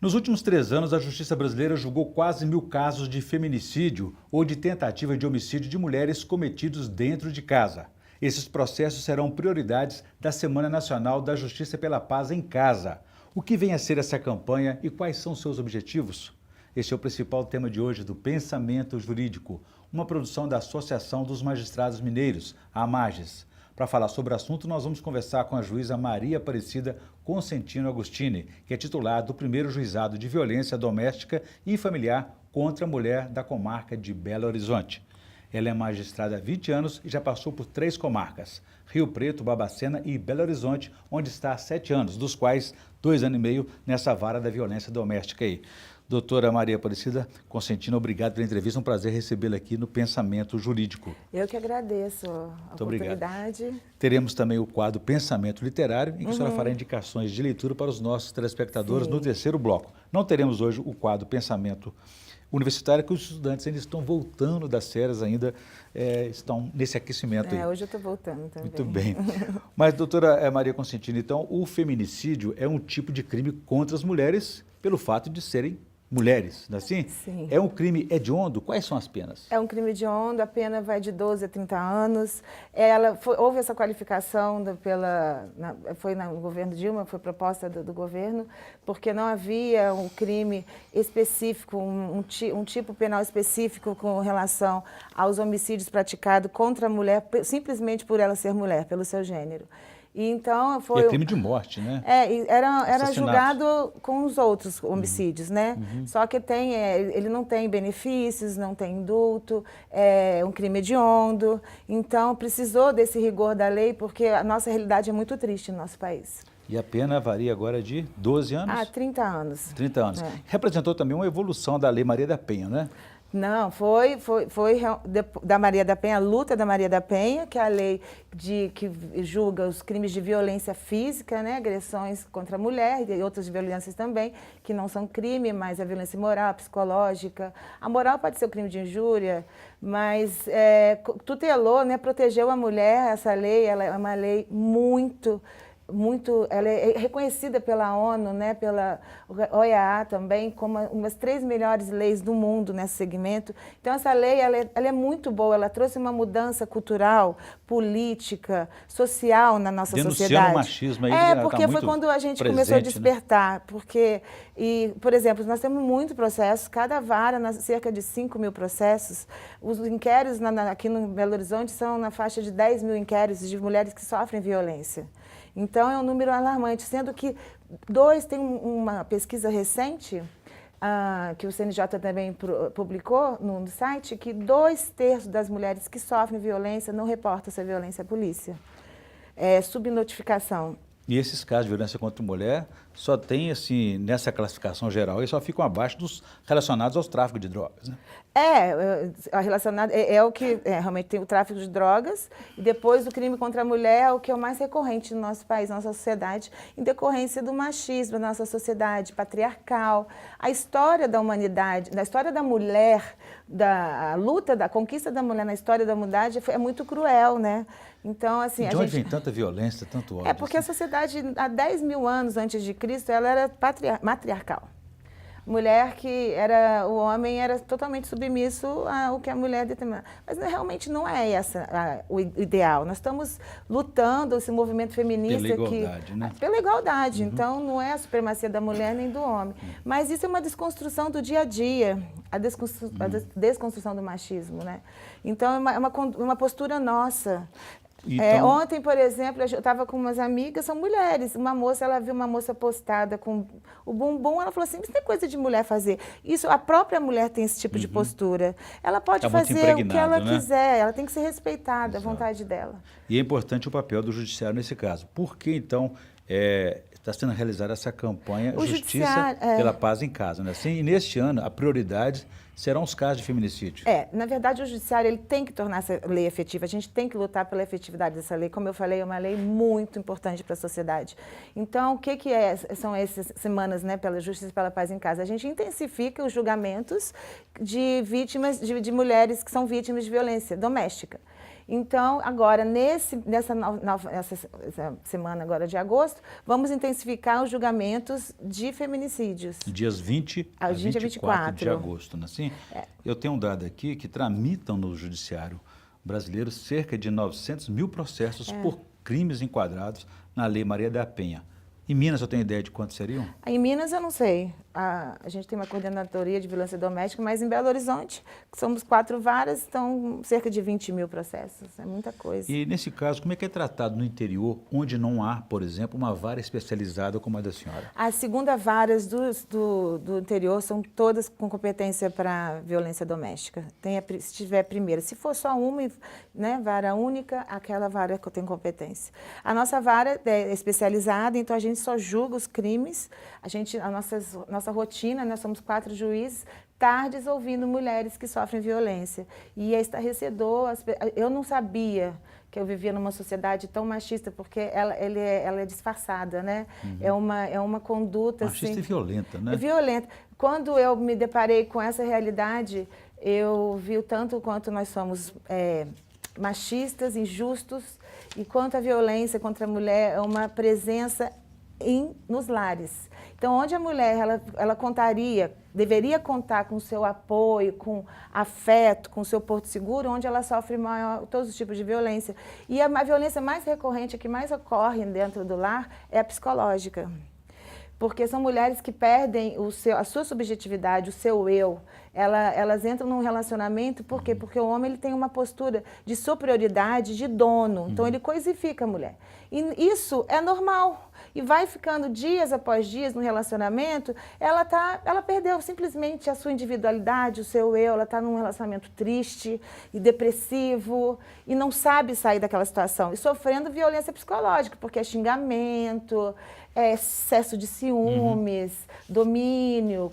Nos últimos 3 anos, a Justiça brasileira julgou quase 1.000 casos de feminicídio ou de tentativa de homicídio de mulheres cometidos dentro de casa. Esses processos serão prioridades da Semana Nacional da Justiça pela Paz em Casa. O que vem a ser essa campanha e quais são seus objetivos? Este é o principal tema de hoje do Pensamento Jurídico, uma produção da Associação dos Magistrados Mineiros, a AMAGES. Para falar sobre o assunto, nós vamos conversar com a juíza Maria Aparecida Consentino Agostini, que é titular do primeiro juizado de violência doméstica e familiar contra a mulher da comarca de Belo Horizonte. Ela é magistrada há 20 anos e já passou por 3 comarcas, Rio Preto, Barbacena e Belo Horizonte, onde está há 7 anos, dos quais 2 anos e meio nessa vara da violência doméstica aí. Doutora Maria Aparecida Consentino, obrigado pela entrevista, é um prazer recebê-la aqui no Pensamento Jurídico. Eu que agradeço a oportunidade. Obrigado. Teremos também o quadro Pensamento Literário, em que a senhora fará indicações de leitura para os nossos telespectadores no terceiro bloco. Não teremos hoje o quadro Pensamento Universitário, que os estudantes ainda estão voltando das férias, ainda estão nesse aquecimento aí. Hoje eu estou voltando também. Muito bem. Mas, doutora Maria Consentino, então, o feminicídio é um tipo de crime contra as mulheres pelo fato de serem mulheres, não é assim? Sim. É um crime hediondo? Quais são as penas? É um crime hediondo, a pena vai de 12 a 30 anos. Houve essa qualificação foi no governo Dilma, foi proposta do governo, porque não havia um crime específico, um tipo penal específico com relação aos homicídios praticados contra a mulher, simplesmente por ela ser mulher, pelo seu gênero. E então foi... E é crime de morte, né? Era julgado com os outros homicídios, né? Só que ele não tem benefícios, não tem indulto, é um crime hediondo. Então, precisou desse rigor da lei, porque a nossa realidade é muito triste no nosso país. E a pena varia agora de 12 anos? 30 anos. 30 anos. Representou também uma evolução da Lei Maria da Penha, né? Não, foi da Maria da Penha, a luta da Maria da Penha, que é a lei que julga os crimes de violência física, né, agressões contra a mulher e outras violências também, que não são crime, mas a violência moral, psicológica. A moral pode ser o crime de injúria, mas tutelou, né, protegeu a mulher. Essa lei, ela é uma lei ela é reconhecida pela ONU, né, pela OEA também, como uma das 3 melhores leis do mundo nesse segmento. Então, essa lei ela é muito boa, ela trouxe uma mudança cultural, política, social na nossa sociedade. Denunciando o machismo aí, porque foi quando a gente começou a despertar, né? Por exemplo, nós temos muitos processos, cada vara, cerca de 5.000 processos. Os inquéritos aqui no Belo Horizonte são na faixa de 10.000 inquéritos de mulheres que sofrem violência. Então, é um número alarmante, sendo que tem uma pesquisa recente, que o CNJ também publicou no site, que 2/3 das mulheres que sofrem violência não reportam essa violência à polícia. É subnotificação. E esses casos de violência contra a mulher só tem, assim, nessa classificação geral, e só ficam abaixo dos relacionados aos tráficos de drogas, né? O que realmente tem o tráfico de drogas, e depois o crime contra a mulher é o que é o mais recorrente no nosso país, na nossa sociedade, em decorrência do machismo da nossa sociedade patriarcal. A história da humanidade, da história da mulher, da luta, da conquista da mulher na história da humanidade é muito cruel, né? Então, assim, de onde vem tanta violência, tanto ódio? Porque a sociedade, há 10.000 anos antes de Cristo, ela era matriarcal. Mulher o homem era totalmente submisso ao que a mulher determinava. Mas realmente não é o ideal. Nós estamos lutando, esse movimento feminista pela igualdade, né? Pela igualdade. Então, não é a supremacia da mulher nem do homem. Mas isso é uma desconstrução do dia a dia, a desconstrução do machismo, né? Então, é uma postura nossa. Então... Ontem, por exemplo, eu estava com umas amigas, são mulheres. Ela viu uma moça postada com o bumbum, ela falou assim, isso não é coisa de mulher fazer. Isso, a própria mulher tem esse tipo de postura. Ela pode fazer o que ela quiser, ela tem que ser respeitada, a vontade dela. E é importante o papel do judiciário nesse caso. Por que, então, está sendo realizada essa campanha Justiça pela Paz em Casa, né? Assim, e neste ano, a prioridade serão os casos de feminicídio. Na verdade, o judiciário ele tem que tornar essa lei efetiva. A gente tem que lutar pela efetividade dessa lei. Como eu falei, é uma lei muito importante para a sociedade. Então, o que são essas semanas, né, pela Justiça pela Paz em Casa? A gente intensifica os julgamentos de vítimas, de mulheres que são vítimas de violência doméstica. Então, agora, nessa semana agora de agosto, vamos intensificar os julgamentos de feminicídios. Dias 20 a 24 de agosto, não é assim? Eu tenho um dado aqui que tramitam no judiciário brasileiro cerca de 900 mil processos por crimes enquadrados na Lei Maria da Penha. Em Minas, eu tenho ideia de quantos seriam? Em Minas, eu não sei. A gente tem uma coordenadoria de violência doméstica, mas em Belo Horizonte, que somos 4 varas, estão cerca de 20 mil processos. É muita coisa. E, nesse caso, como é que é tratado no interior, onde não há, por exemplo, uma vara especializada como a da senhora? As segunda varas do interior são todas com competência para violência doméstica. Se tiver a primeira. Se for só uma, né, vara única, aquela vara que eu tenho competência. A nossa vara é especializada, então a gente só julga os crimes. Nossa rotina, nós somos 4 juízes, tardes ouvindo mulheres que sofrem violência. E é estarrecedor. Eu não sabia que eu vivia numa sociedade tão machista, porque ela é disfarçada, né? É uma conduta... Machista assim, e violenta, né? Violenta. Quando eu me deparei com essa realidade, eu vi o tanto quanto nós somos machistas, injustos, e quanto a violência contra a mulher é uma presença nos lares. Então, onde a mulher ela deveria contar com o seu apoio, com afeto, com o seu porto seguro, onde ela sofre todos os tipos de violência. E a violência mais recorrente, a que mais ocorre dentro do lar, é a psicológica. Porque são mulheres que perdem a sua subjetividade, o seu eu. Elas entram num relacionamento, por quê? Porque o homem ele tem uma postura de superioridade, de dono. Então, ele coisifica a mulher. E isso é normal. E vai ficando dias após dias no relacionamento, ela perdeu simplesmente a sua individualidade, o seu eu, ela está num relacionamento triste e depressivo e não sabe sair daquela situação. E sofrendo violência psicológica, porque é xingamento, é excesso de ciúmes, domínio,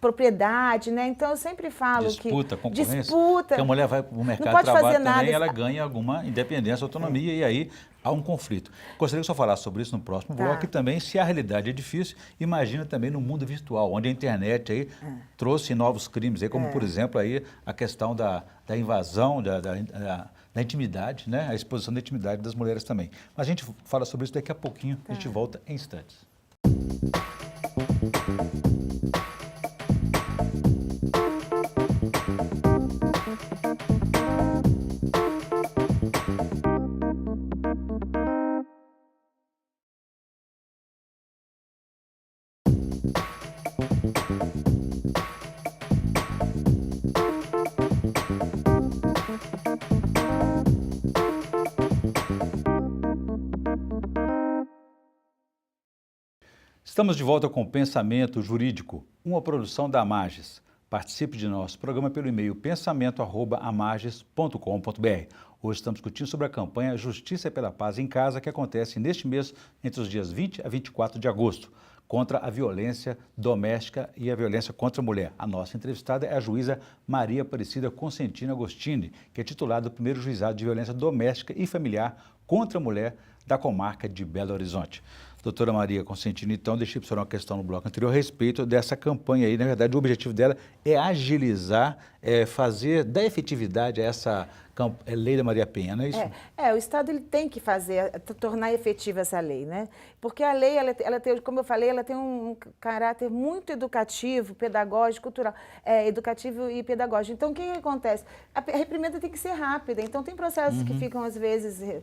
propriedade, né? Então eu sempre falo disputa, que... Concorrência, porque a mulher vai para o mercado de trabalho também, ela ganha alguma independência, autonomia, e aí há um conflito. Gostaria que o senhor falasse sobre isso no próximo bloco, e também, se a realidade é difícil, imagina também no mundo virtual, onde a internet aí trouxe novos crimes, aí, como por exemplo aí, a questão da invasão, da intimidade, né? A exposição da intimidade das mulheres também. Mas a gente fala sobre isso daqui a pouquinho, a gente volta em instantes. Estamos de volta com o Pensamento Jurídico, uma produção da Amages. Participe de nosso programa pelo e-mail pensamento@amages.com.br. Hoje estamos discutindo sobre a campanha Justiça pela Paz em Casa, que acontece neste mês, entre os dias 20 a 24 de agosto, contra a violência doméstica e a violência contra a mulher. A nossa entrevistada é a juíza Maria Aparecida Consentina Agostini, que é titular do primeiro juizado de violência doméstica e familiar contra a mulher da comarca de Belo Horizonte. Doutora Maria Consentina, então, deixei para a senhora uma questão no bloco anterior a respeito dessa campanha aí. Na verdade, o objetivo dela é agilizar, dar efetividade a essa lei da Maria Penha, não é isso? O Estado ele tem que tornar efetiva essa lei, né? Porque a lei, ela tem, como eu falei, ela tem um caráter muito educativo, pedagógico, cultural, educativo e pedagógico. Então, o que acontece? A reprimenda tem que ser rápida. Então, tem processos que ficam, às vezes...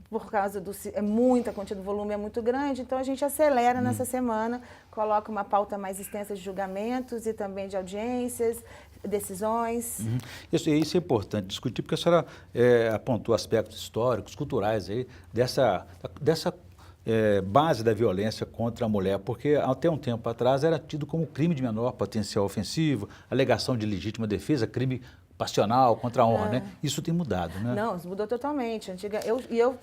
por causa muita quantidade, o volume é muito grande, então a gente acelera nessa semana, coloca uma pauta mais extensa de julgamentos e também de audiências, decisões. Isso é importante discutir, porque a senhora apontou aspectos históricos, culturais aí, dessa base da violência contra a mulher, porque até um tempo atrás era tido como crime de menor potencial ofensivo, alegação de legítima defesa, crime passional, contra a honra, né? Isso tem mudado, né? Não, isso mudou totalmente. Eu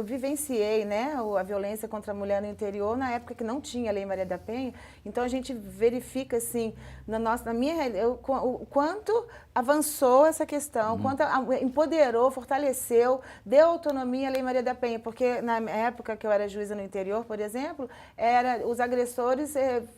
vivenciei, né, a violência contra a mulher no interior na época que não tinha a Lei Maria da Penha. Então, a gente verifica, assim, na minha realidade, o quanto avançou essa questão, quanto empoderou, fortaleceu, deu autonomia à Lei Maria da Penha. Porque na época que eu era juíza no interior, por exemplo, os agressores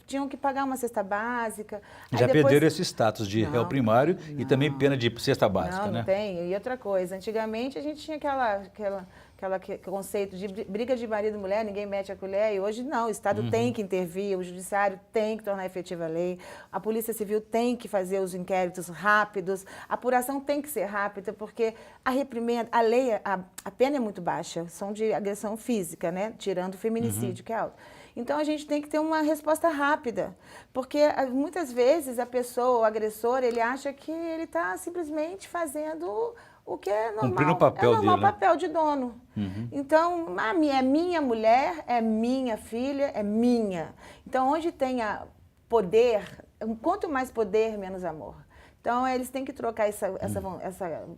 tinham que pagar uma cesta básica. Já perderam esse status de réu primário e também pena de cesta básica, não, né? Não tem. E outra coisa, antigamente a gente tinha aquele conceito de briga de marido e mulher, ninguém mete a colher, e hoje não, o Estado tem que intervir, o Judiciário tem que tornar efetiva a lei, a Polícia Civil tem que fazer os inquéritos rápidos, a apuração tem que ser rápida, porque a reprimenda, a lei, a pena é muito baixa, são de agressão física, né? Tirando o feminicídio, que é alto. Então, a gente tem que ter uma resposta rápida, porque muitas vezes a pessoa, o agressor, ele acha que ele está simplesmente fazendo o que é normal. Cumprindo o papel dele, né? Papel de dono. Então, é minha mulher, é minha filha, é minha. Então, onde tenha poder, quanto mais poder, menos amor. Então, eles têm que trocar essa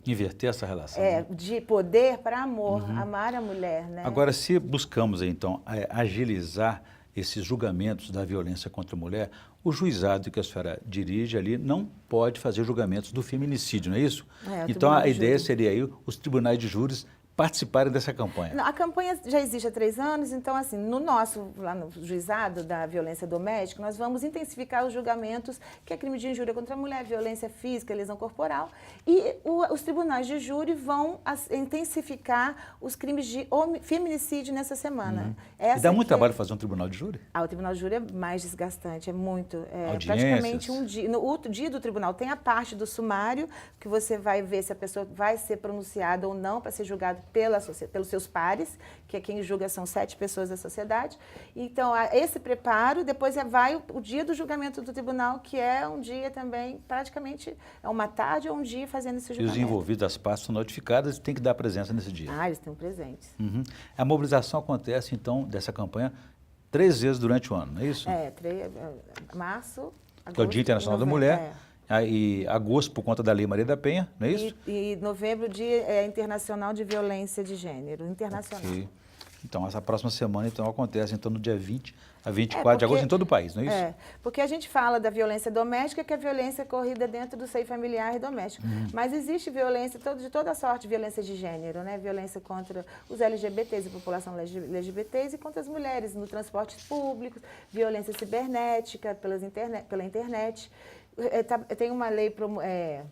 inverter essa relação. De poder para amor, amar a mulher, né? Agora, se buscamos, então, agilizar esses julgamentos da violência contra a mulher, o juizado que a senhora dirige ali não pode fazer julgamentos do feminicídio, não é isso? Então, a ideia seria aí os tribunais de júris participarem dessa campanha. Não, a campanha já existe há 3 anos, então, assim, lá no juizado da violência doméstica, nós vamos intensificar os julgamentos, que é crime de injúria contra a mulher, violência física, lesão corporal, e os tribunais de júri vão intensificar os crimes de feminicídio nessa semana. E dá muito trabalho fazer um tribunal de júri? O tribunal de júri é mais desgastante, é muito. Praticamente um dia. No dia do tribunal tem a parte do sumário, que você vai ver se a pessoa vai ser pronunciada ou não para ser julgado pelos seus pares, que é quem julga são 7 pessoas da sociedade. Então, esse preparo, depois vai o dia do julgamento do tribunal, que é um dia também, praticamente, é uma tarde ou um dia fazendo esse julgamento. E os envolvidos, das partes são notificadas e têm que dar presença nesse dia? Eles estão presentes. A mobilização acontece, então, dessa campanha 3 vezes durante o ano, não é isso? Março, agosto, que é o Dia Internacional da Mulher. E agosto, por conta da Lei Maria da Penha, não é isso? E novembro, Dia Internacional de Violência de Gênero, internacional. Okay. Então, essa próxima semana, então, acontece no dia 20 a 24 de agosto em todo o país, não é isso? Porque a gente fala da violência doméstica, que é a violência corrida dentro do seio familiar e doméstico. Mas existe violência de toda sorte, violência de gênero, né? Violência contra os LGBTs, a população LGBTs, e contra as mulheres no transporte público, violência cibernética pela internet. Tem uma lei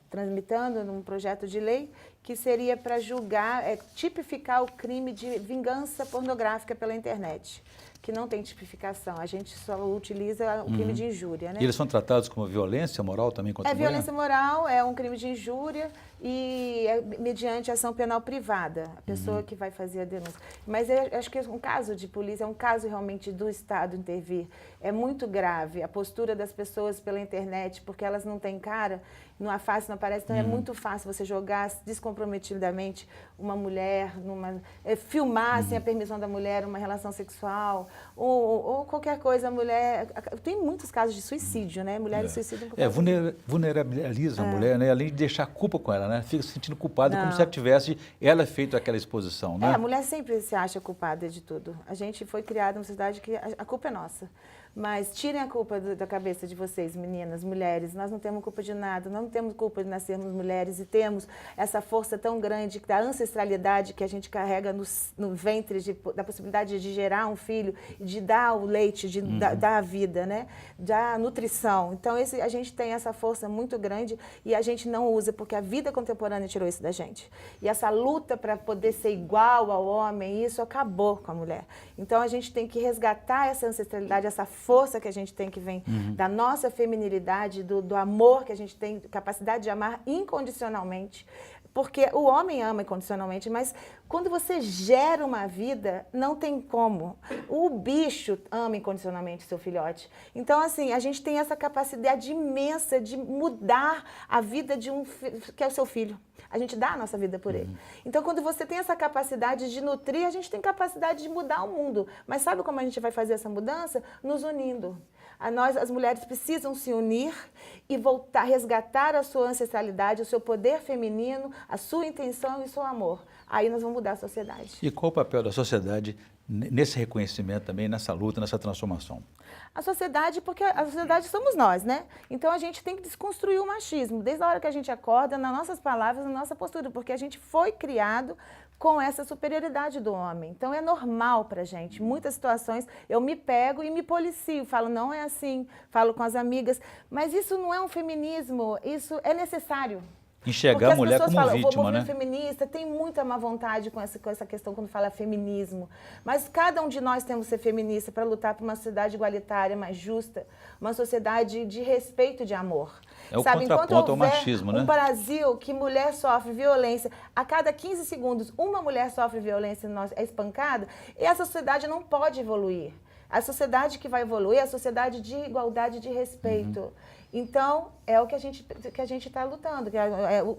tramitando num projeto de lei que seria para julgar, tipificar o crime de vingança pornográfica pela internet, que não tem tipificação, a gente só utiliza o crime de injúria, né? E eles são tratados como violência moral também contra a mulher? Violência moral, é um crime de injúria e é mediante ação penal privada, a pessoa que vai fazer a denúncia. Mas eu acho que um caso de polícia é um caso realmente do Estado intervir. É muito grave a postura das pessoas pela internet, porque elas não têm cara, não face, não aparece, então é muito fácil você jogar descomprometidamente uma mulher, filmar sem a permissão da mulher uma relação sexual, ou qualquer coisa, a mulher... Tem muitos casos de suicídio, né? Mulheres suicidam por causa vulnerabiliza a mulher, né? Além de deixar culpa com ela, né? Fica se sentindo culpada como se ela tivesse feito aquela exposição, né? A mulher sempre se acha culpada de tudo. A gente foi criada numa sociedade que a culpa é nossa. Mas tirem a culpa da cabeça de vocês, meninas, mulheres. Nós não temos culpa de nada, nós não temos culpa de nascermos mulheres e temos essa força tão grande da ancestralidade que a gente carrega no ventre, da possibilidade de gerar um filho, de dar o leite, de dar a vida, né? Da nutrição. Então, a gente tem essa força muito grande e a gente não usa, porque a vida contemporânea tirou isso da gente. E essa luta para poder ser igual ao homem, isso acabou com a mulher. Então, a gente tem que resgatar essa ancestralidade, essa força que a gente tem que vem da nossa feminilidade, do amor que a gente tem, capacidade de amar incondicionalmente, porque o homem ama incondicionalmente, mas quando você gera uma vida, não tem como. O bicho ama incondicionalmente seu filhote. Então, assim, a gente tem essa capacidade imensa de mudar a vida que é o seu filho. A gente dá a nossa vida por ele. Então, quando você tem essa capacidade de nutrir, a gente tem capacidade de mudar o mundo. Mas sabe como a gente vai fazer essa mudança? Nos unindo. Nós, as mulheres, precisam se unir e voltar, resgatar a sua ancestralidade, o seu poder feminino, a sua intenção e o seu amor. Aí nós vamos mudar a sociedade. E qual o papel da sociedade nesse reconhecimento também, nessa luta, nessa transformação? A sociedade, porque a sociedade somos nós, né? Então a gente tem que desconstruir o machismo, desde a hora que a gente acorda, nas nossas palavras, na nossa postura, porque a gente foi criado com essa superioridade do homem. Então é normal pra gente. Muitas situações eu me pego e me policio, falo, não é assim, falo com as amigas, mas isso não é um feminismo, isso é necessário. Enxergar a mulher como falam, vítima, né? O feminista tem muita má vontade com essa questão quando fala feminismo. Mas cada um de nós temos que ser feminista para lutar por uma sociedade igualitária, mais justa, uma sociedade de respeito e de amor. É o contraponto ao machismo, né? Um Brasil que mulher sofre violência, a cada 15 segundos uma mulher sofre violência, é espancada, e essa sociedade não pode evoluir. A sociedade que vai evoluir é a sociedade de igualdade, de respeito. Então, é o que a gente está lutando.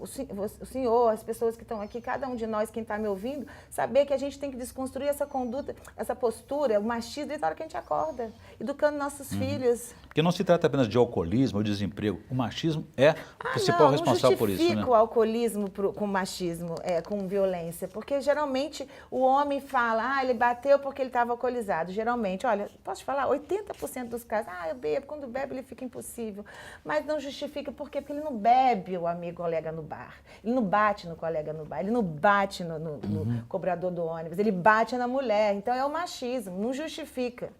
O senhor, as pessoas que estão aqui, cada um de nós, quem está me ouvindo, saber que a gente tem que desconstruir essa conduta, essa postura, o machismo, desde a hora que a gente acorda, educando nossos filhos. Porque não se trata apenas de alcoolismo ou desemprego. O machismo é o principal responsável por isso, né? Não justifica o alcoolismo com machismo, com violência. Porque, geralmente, o homem fala, ele bateu porque ele estava alcoolizado. Geralmente, olha, posso te falar, 80% dos casos, eu bebo, quando bebe ele fica impossível. Mas não justifica, por quê? Porque ele não bebe o amigo colega no bar. Ele não bate no colega no bar, ele não bate no cobrador do ônibus, ele bate na mulher. Então, é o machismo, não justifica.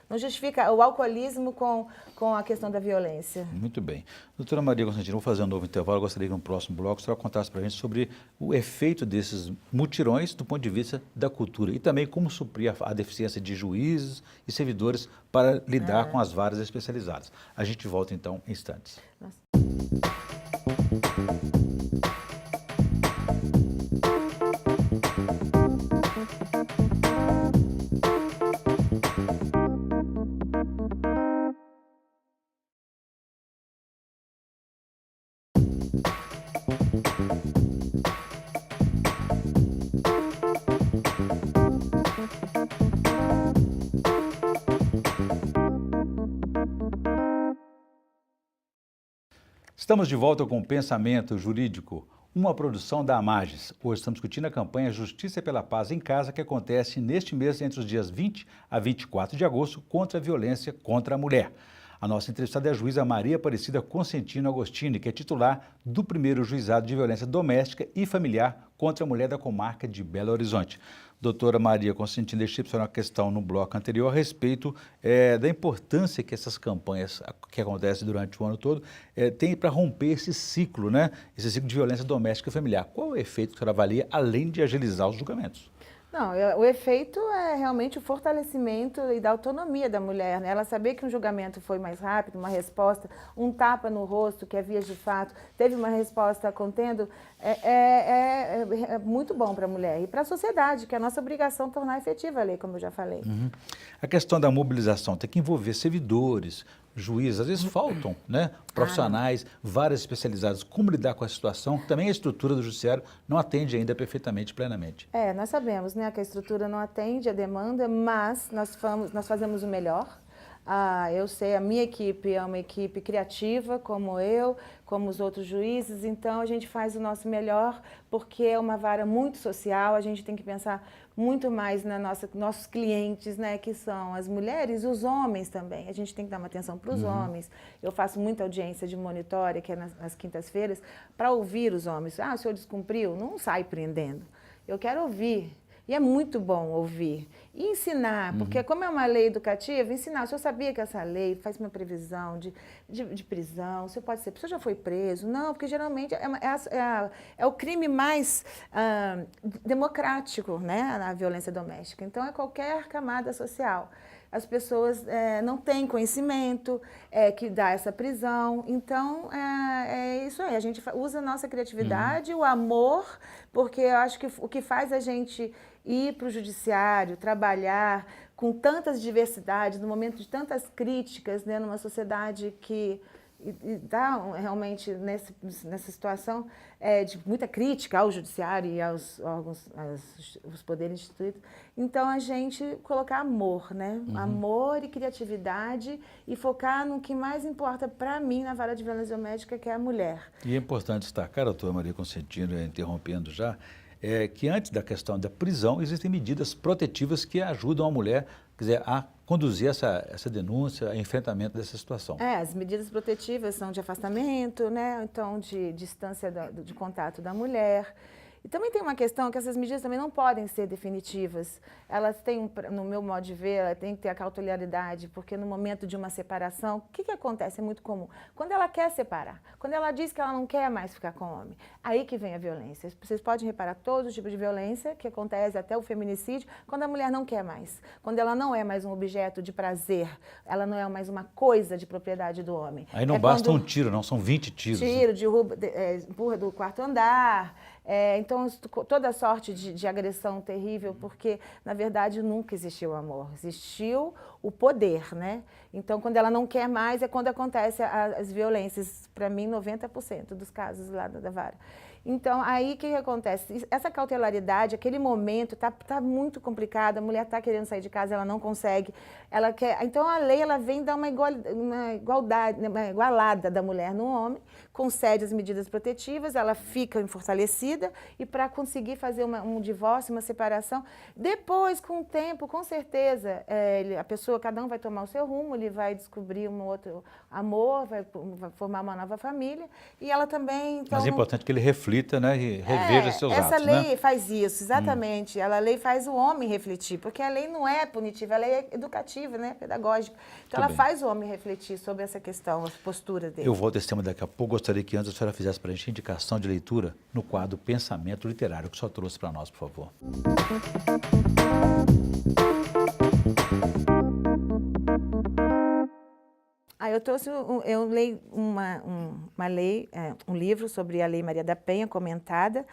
Não justifica o alcoolismo com a questão da violência. Muito bem. Doutora Maria Constantino, vou fazer um novo intervalo. Eu gostaria que no próximo bloco a senhora contasse para a gente sobre o efeito desses mutirões do ponto de vista da cultura e também como suprir a deficiência de juízes e servidores para lidar com as varas especializadas. A gente volta então em instantes. Nossa. Estamos de volta com o Pensamento Jurídico, uma produção da Amages. Hoje estamos discutindo a campanha Justiça pela Paz em Casa, que acontece neste mês entre os dias 20 a 24 de agosto contra a violência contra a mulher. A nossa entrevistada é a juíza Maria Aparecida Consentino Agostini, que é titular do primeiro juizado de violência doméstica e familiar contra a mulher da comarca de Belo Horizonte. Doutora Maria Consentino, deixei para uma questão no bloco anterior a respeito da importância que essas campanhas que acontecem durante o ano todo têm para romper esse ciclo, né? Esse ciclo de violência doméstica e familiar. Qual é o efeito que a senhora avalia, além de agilizar os julgamentos? Não, o efeito é realmente o fortalecimento e da autonomia da mulher, né? Ela saber que um julgamento foi mais rápido, uma resposta, um tapa no rosto, que é vias de fato, teve uma resposta contendo, é muito bom para a mulher. E para a sociedade, que é a nossa obrigação tornar efetiva a lei, como eu já falei. A questão da mobilização tem que envolver servidores, juízes, às vezes faltam, né? Profissionais, várias especializadas. Como lidar com a situação? Também a estrutura do judiciário não atende ainda perfeitamente, plenamente. Nós sabemos, né, que a estrutura não atende a demanda, mas nós fazemos o melhor. Eu sei, a minha equipe é uma equipe criativa, como eu, como os outros juízes, então a gente faz o nosso melhor, porque é uma vara muito social, a gente tem que pensar muito mais nos nossos clientes, né, que são as mulheres e os homens também. A gente tem que dar uma atenção para os homens. Eu faço muita audiência de monitória, que é nas quintas-feiras, para ouvir os homens. O senhor descumpriu? Não sai prendendo. Eu quero ouvir. E é muito bom ouvir. E ensinar, porque como é uma lei educativa, ensinar. O senhor sabia que essa lei faz uma previsão de prisão? O senhor pode ser, o senhor já foi preso? Não, porque geralmente é o crime mais democrático, né, na violência doméstica. Então, é qualquer camada social. As pessoas não têm conhecimento que dá essa prisão. Então, é isso aí. A gente usa a nossa criatividade, o amor, porque eu acho que o que faz a gente ir para o judiciário, trabalhar com tantas diversidades, no momento de tantas críticas, né, numa sociedade que está realmente nessa situação de muita crítica ao judiciário e aos órgãos, aos poderes instituídos. Então, a gente colocar amor, né? Amor e criatividade e focar no que mais importa para mim na vara de violência doméstica, que é a mulher. E é importante destacar, doutora Maria Consentino, interrompendo já, que antes da questão da prisão, existem medidas protetivas que ajudam a mulher, quer dizer, a conduzir essa denúncia, a enfrentamento dessa situação. As medidas protetivas são de afastamento, né? Então, de distância de contato da mulher. E também tem uma questão que essas medidas também não podem ser definitivas. Elas têm, no meu modo de ver, ela tem que ter a cautelariedade, porque no momento de uma separação, o que acontece? É muito comum. Quando ela quer separar, quando ela diz que ela não quer mais ficar com o homem, aí que vem a violência. Vocês podem reparar todos os tipos de violência que acontece, até o feminicídio, quando a mulher não quer mais. Quando ela não é mais um objeto de prazer, ela não é mais uma coisa de propriedade do homem. Aí não basta um tiro, não, são 20 tiros. Tiro, derruba, empurra do quarto andar. Então, toda sorte de agressão terrível, porque, na verdade, nunca existiu amor. Existiu o poder, né? Então, quando ela não quer mais, é quando acontecem as violências. Para mim, 90% dos casos lá da vara. Então, aí o que acontece? Essa cautelaridade, aquele momento, tá muito complicado, a mulher está querendo sair de casa, ela não consegue, ela quer. Então, a lei ela vem dar uma igualdade, uma igualada da mulher no homem, concede as medidas protetivas, ela fica fortalecida e para conseguir fazer um divórcio, uma separação, depois, com o tempo, com certeza, a pessoa, cada um vai tomar o seu rumo, ele vai descobrir um outro amor, vai formar uma nova família e ela também... Então, mas é importante que ele reflita, né, e reveja seus atos, essa lei, né? faz isso, exatamente. A lei faz o homem refletir, porque a lei não é punitiva, a lei é educativa, né, pedagógica. Então, ela faz o homem refletir sobre essa questão, as posturas dele. Eu volto a esse tema daqui a pouco. Gostaria que antes a senhora fizesse para a gente indicação de leitura no quadro Pensamento Literário, que o senhor trouxe para nós, por favor. Eu trouxe, eu leio um livro sobre a Lei Maria da Penha, comentada,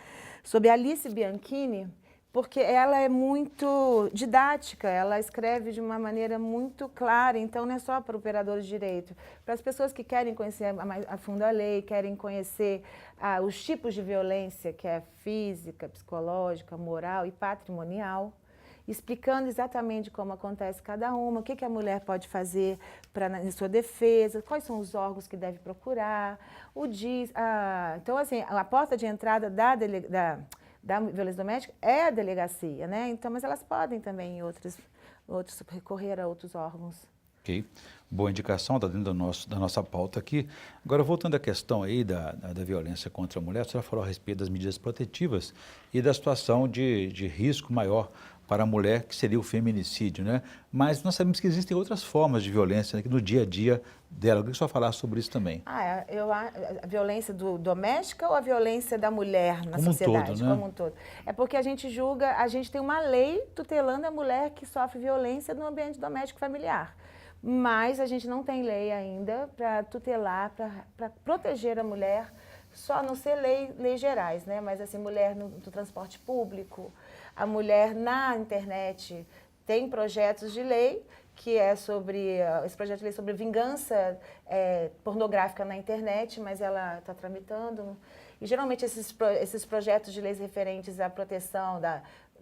sobre Alice Bianchini, porque ela é muito didática, ela escreve de uma maneira muito clara, então não é só para operadores de direito, para as pessoas que querem conhecer a fundo a lei, querem conhecer os tipos de violência, que é física, psicológica, moral e patrimonial, explicando exatamente como acontece cada uma, o que a mulher pode fazer em sua defesa, quais são os órgãos que deve procurar, então, assim, a porta de entrada da violência doméstica é a delegacia, né? Então, mas elas podem também recorrer a outros órgãos. Ok, boa indicação, está dentro da nossa pauta aqui. Agora, voltando à questão aí da violência contra a mulher, a senhora falou a respeito das medidas protetivas e da situação de risco maior para a mulher, que seria o feminicídio, né? Mas nós sabemos que existem outras formas de violência, né, no dia a dia dela. Eu queria só falar sobre isso também. A violência doméstica ou a violência da mulher na sociedade? Todo, né? Como um todo. É porque a gente julga, a gente tem uma lei tutelando a mulher que sofre violência no ambiente doméstico familiar. Mas a gente não tem lei ainda para tutelar, para proteger a mulher, só não ser leis gerais, né? Mas assim, mulher no transporte público, a mulher na internet, tem projetos de lei que é esse projeto de lei sobre vingança pornográfica na internet, mas ela está tramitando. E geralmente esses projetos de leis referentes à proteção da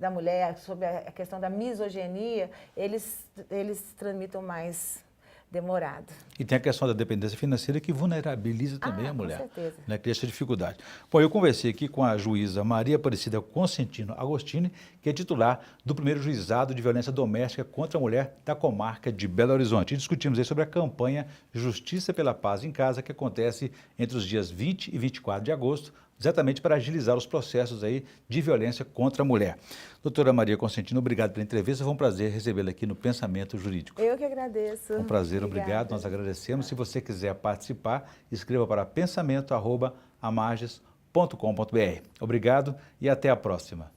mulher, sobre a questão da misoginia, eles tramitam mais demorado. E tem a questão da dependência financeira que vulnerabiliza também a mulher. Com certeza. Né, cria essa dificuldade. Bom, eu conversei aqui com a juíza Maria Aparecida Consentino Agostini, que é titular do primeiro juizado de violência doméstica contra a mulher da comarca de Belo Horizonte. E discutimos aí sobre a campanha Justiça pela Paz em Casa, que acontece entre os dias 20 e 24 de agosto, exatamente para agilizar os processos aí de violência contra a mulher. Doutora Maria Consentino, obrigado pela entrevista. Foi um prazer recebê-la aqui no Pensamento Jurídico. Eu que agradeço. Um prazer, obrigado. Nós agradecemos. Se você quiser participar, escreva para pensamento@amarges.com.br. Obrigado e até a próxima.